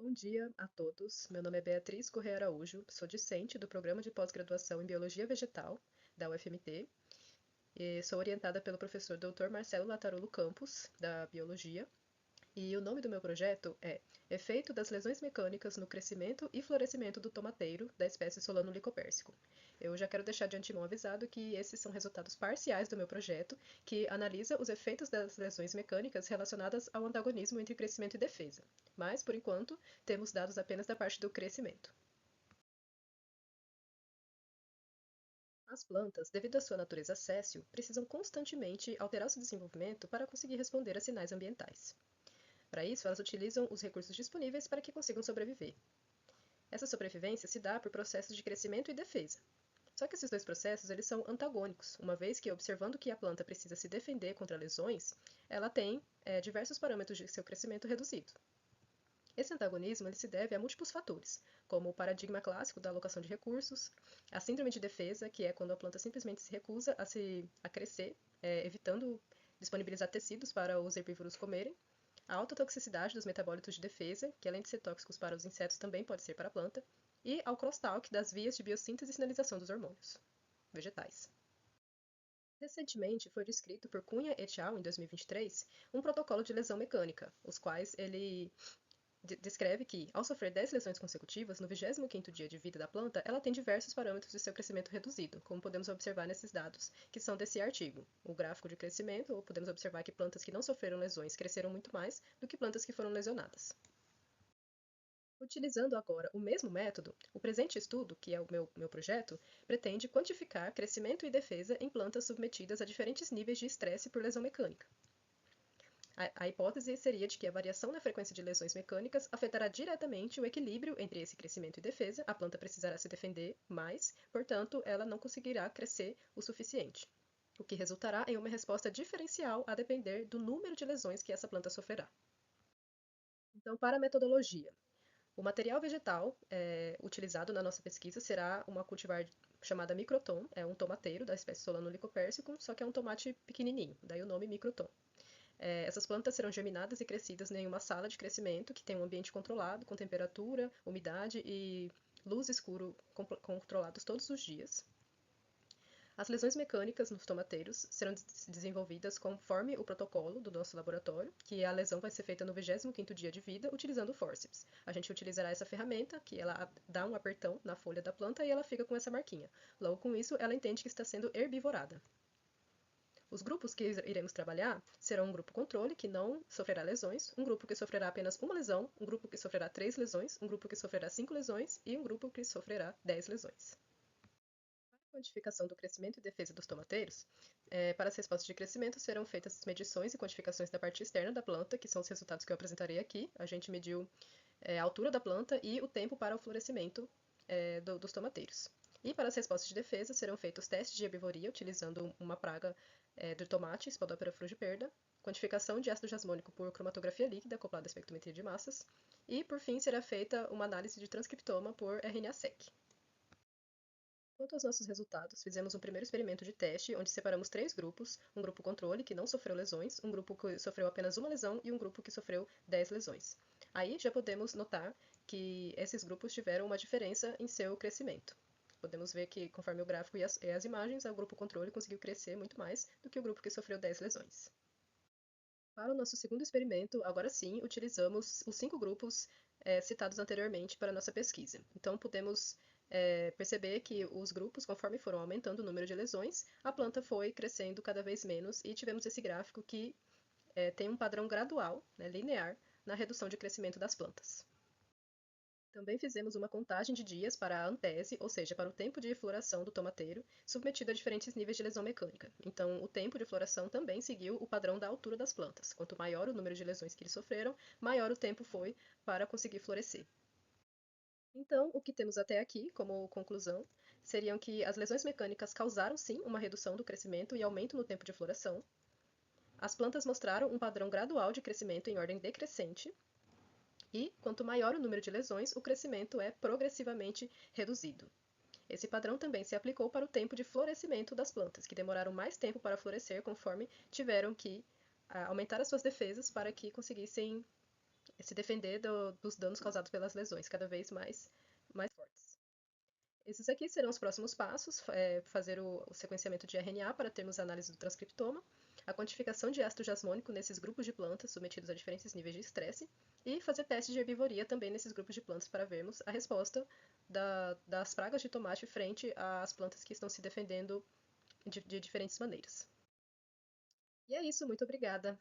Bom dia a todos. Meu nome é Beatriz Corrêa Araújo, sou discente do Programa de Pós-Graduação em Biologia Vegetal da UFMT e sou orientada pelo professor Dr. Marcelo Latarolo Campos, da Biologia. E o nome do meu projeto é Efeito das lesões mecânicas no crescimento e florescimento do tomateiro da espécie Solanum lycopersicum. Eu já quero deixar de antemão avisado que esses são resultados parciais do meu projeto, que analisa os efeitos das lesões mecânicas relacionadas ao antagonismo entre crescimento e defesa. Mas, por enquanto, temos dados apenas da parte do crescimento. As plantas, devido à sua natureza séssil, precisam constantemente alterar seu desenvolvimento para conseguir responder a sinais ambientais. Para isso, elas utilizam os recursos disponíveis para que consigam sobreviver. Essa sobrevivência se dá por processos de crescimento e defesa. Só que esses dois processos eles são antagônicos, uma vez que, observando que a planta precisa se defender contra lesões, ela tem diversos parâmetros de seu crescimento reduzido. Esse antagonismo ele se deve a múltiplos fatores, como o paradigma clássico da alocação de recursos, a síndrome de defesa, que é quando a planta simplesmente se recusa a crescer, evitando disponibilizar tecidos para os herbívoros comerem, a alta toxicidade dos metabólitos de defesa, que além de ser tóxicos para os insetos também pode ser para a planta, e ao crosstalk das vias de biossíntese e sinalização dos hormônios vegetais. Recentemente foi descrito por Cunha et al. Em 2023 um protocolo de lesão mecânica, os quais ele descreve que, ao sofrer 10 lesões consecutivas, no 25º dia de vida da planta, ela tem diversos parâmetros de seu crescimento reduzido, como podemos observar nesses dados que são desse artigo. O gráfico de crescimento, ou podemos observar que plantas que não sofreram lesões cresceram muito mais do que plantas que foram lesionadas. Utilizando agora o mesmo método, o presente estudo, que é o meu projeto, pretende quantificar crescimento e defesa em plantas submetidas a diferentes níveis de estresse por lesão mecânica. A hipótese seria de que a variação na frequência de lesões mecânicas afetará diretamente o equilíbrio entre esse crescimento e defesa, a planta precisará se defender mais, portanto, ela não conseguirá crescer o suficiente, o que resultará em uma resposta diferencial a depender do número de lesões que essa planta sofrerá. Então, para a metodologia, o material vegetal utilizado na nossa pesquisa será uma cultivar chamada microtom, é um tomateiro da espécie Solanum lycopersicum, só que é um tomate pequenininho, daí o nome microtom. Essas plantas serão germinadas e crescidas em uma sala de crescimento que tem um ambiente controlado, com temperatura, umidade e luz e escuro controlados todos os dias. As lesões mecânicas nos tomateiros serão desenvolvidas conforme o protocolo do nosso laboratório, que a lesão vai ser feita no 25º dia de vida utilizando o fórceps. A gente utilizará essa ferramenta, que ela dá um apertão na folha da planta e ela fica com essa marquinha. Logo com isso, ela entende que está sendo herbivorada. Os grupos que iremos trabalhar serão um grupo controle, que não sofrerá lesões, um grupo que sofrerá apenas uma lesão, um grupo que sofrerá 3 lesões, um grupo que sofrerá 5 lesões e um grupo que sofrerá 10 lesões. Para a quantificação do crescimento e defesa dos tomateiros, para as respostas de crescimento serão feitas as medições e quantificações da parte externa da planta, que são os resultados que eu apresentarei aqui. A gente mediu a altura da planta e o tempo para o florescimento dos tomateiros. E para as respostas de defesa serão feitos testes de herbivoria utilizando uma praga de tomate, Spodoptera frugiperda, quantificação de ácido jasmônico por cromatografia líquida acoplada à espectrometria de massas, e por fim será feita uma análise de transcriptoma por RNA-seq. Quanto aos nossos resultados, fizemos um primeiro experimento de teste, onde separamos 3 grupos, um grupo controle, que não sofreu lesões, um grupo que sofreu apenas uma lesão e um grupo que sofreu 10 lesões. Aí já podemos notar que esses grupos tiveram uma diferença em seu crescimento. Podemos ver que, conforme o gráfico e as imagens, o grupo controle conseguiu crescer muito mais do que o grupo que sofreu 10 lesões. Para o nosso segundo experimento, agora sim, utilizamos os 5 grupos citados anteriormente para a nossa pesquisa. Então, podemos perceber que os grupos, conforme foram aumentando o número de lesões, a planta foi crescendo cada vez menos e tivemos esse gráfico que tem um padrão gradual, né, linear, na redução de crescimento das plantas. Também fizemos uma contagem de dias para a antese, ou seja, para o tempo de floração do tomateiro, submetido a diferentes níveis de lesão mecânica. Então, o tempo de floração também seguiu o padrão da altura das plantas. Quanto maior o número de lesões que eles sofreram, maior o tempo foi para conseguir florescer. Então, o que temos até aqui, como conclusão, seriam que as lesões mecânicas causaram sim uma redução do crescimento e aumento no tempo de floração. As plantas mostraram um padrão gradual de crescimento em ordem decrescente, e, quanto maior o número de lesões, o crescimento é progressivamente reduzido. Esse padrão também se aplicou para o tempo de florescimento das plantas, que demoraram mais tempo para florescer conforme tiveram que aumentar as suas defesas para que conseguissem se defender dos danos causados pelas lesões, cada vez mais fortes. Esses aqui serão os próximos passos, fazer o sequenciamento de RNA para termos a análise do transcriptoma, a quantificação de ácido jasmônico nesses grupos de plantas submetidos a diferentes níveis de estresse e fazer testes de herbivoria também nesses grupos de plantas para vermos a resposta das pragas de tomate frente às plantas que estão se defendendo de diferentes maneiras. E é isso, muito obrigada!